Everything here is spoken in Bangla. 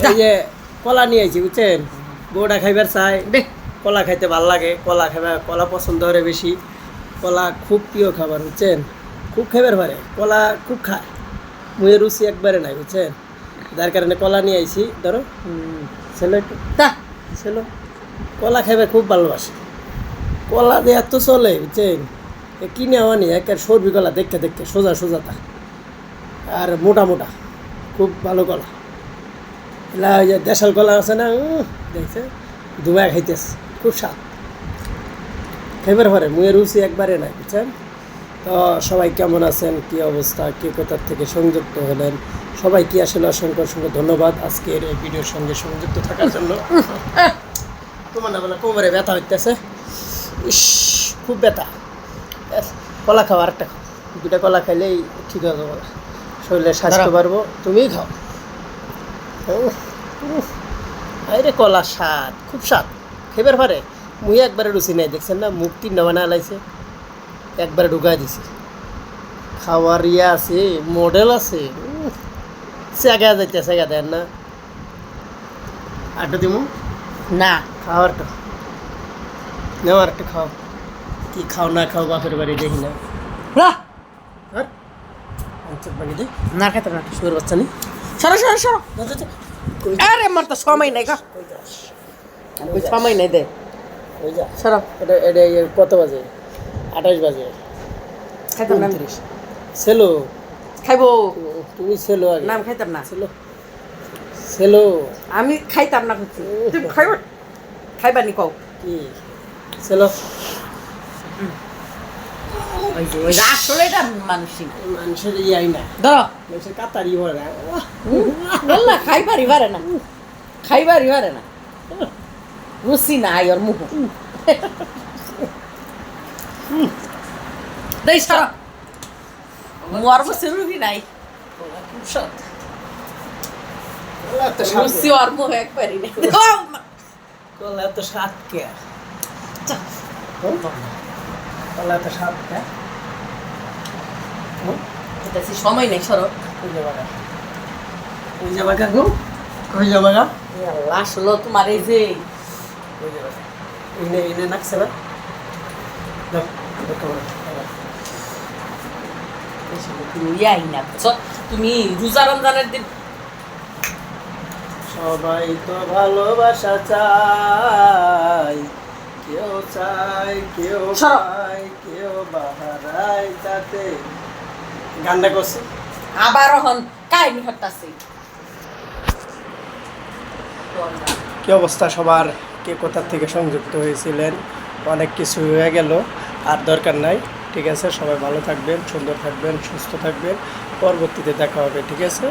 এই যে কলা নিয়ে আইছি বুঝছেন, বউটা খাইবার চাই, কলা খাইতে ভাল লাগে, কলা খাইবার, কলা পছন্দ করে বেশি, কলা খুব প্রিয় খাবার বুঝছেন, খুব খাইবার পারে, কলা খুব খায়, মুয়ের রুচি একবারে নাই বুঝছেন, যার কারণে কলা নিয়ে আইছি। ধরো ছেলে একটু ছেলে কলা খাইবার খুব ভালোবাসে, কলা দিয়ে এত চলে বুঝছেন, কিনে আনি একের সর্বি কলা দেখে দেখে সোজা সোজাটা আর মোটা মোটা, খুব ভালো কলা। এলা ওই যে দেশাল কলা আছে না, দেখছে ধুমায় খাইতেছে, খুব স্বাদ, খাইবার পারে, মুয়ের রুচি একবারে নাই বুঝছেন। তো সবাই কেমন আছেন, কী অবস্থা, কে কোথার থেকে সংযুক্ত হলেন, সবাইকে আসলে অসংখ্য অসংখ্য ধন্যবাদ আজকের এই ভিডিওর সঙ্গে সংযুক্ত থাকার জন্য। তোমার না বলে কোমরে ব্যথা হইতেছে, ইস খুব ব্যথা, কলা খাও, আরেকটা খাও, দুটা কলা খাইলেই ঠিক হয়ে যাবে, শরীরে স্বাস্থ্য পারবো, তুমিই খাও। আরে কলা স্বাদ, খুব স্বাদ, খেবার পারে, মুই একবারে রুচি নাই, দেখছেন না, মুখ তিন নামা আলাইছে, একবারে ঢুকাই দিছে, খাওয়ার ইয়ে আছে, মডেল আছে, সেগা যাইতে সেগা দেন না, আটটা দিমু না খাওয়ারটা নেওয়ার একটা খাও, কি খাও না খাও বাপের বাড়ি দেখি না, আর বাড়ি দে না খেতে না, শুয়োর বাচ্চা নেই, সরো সরো সরো। আরে আমার তো সময় নাই গা, ওই সময় নাই দে, ওই যা সরো। এটা এটা কত বাজে, 28 বাজে, খাইতাম না, 29 ছেলো, খাইবো তুমি ছেলো আগে, না, আমি খাইতাম না, ছেলো ছেলো আমি খাইতাম না, করছি তুমি খাইবা, খাইবা নি কও, কি ছেলো, ওই যে আসলে এটা মানুষই মানুষের ইয়াই না, ধরো মানুষের কাতারি হয় না, বললা খাইবারই পারে না, খাইবারই পারে না, রুচি নাই ওর মুখ, দেই সারা মোর বসে রুচি নাই, খুব স্বাদ, কলা এত স্বাদ, রুচি ওর মুখ একবারই নেই, কলা এত স্বাদ কে, কলা এত স্বাদ কে, সময় নেই সরো, কই যাবা গা, কই যাবা গা গো, কই যাবা গা, আসলো তোমার এই যে কই যাবা, ইনে ইনে নাকছে না, দাও দেখো তুমি ইয়াই না বুঝছো, তুমি রোজা রমজানের দিন সবাই তো ভালোবাসা চাই, কেউ চাই, কেউ সরো। চাই, কেউ বাহারাই, তাতে গানটা করছে। আবার হন কাহিনী হতাছে, কি অবস্থা সবার, কে কোথার থেকে সংযুক্ত হয়েছিলেন, অনেক কিছু হয়ে গেল, আর দরকার নাই, ঠিক আছে, সবাই ভালো থাকবেন, সুন্দর থাকবেন, সুস্থ থাকবেন, পরবর্তীতে দেখা হবে, ঠিক আছে।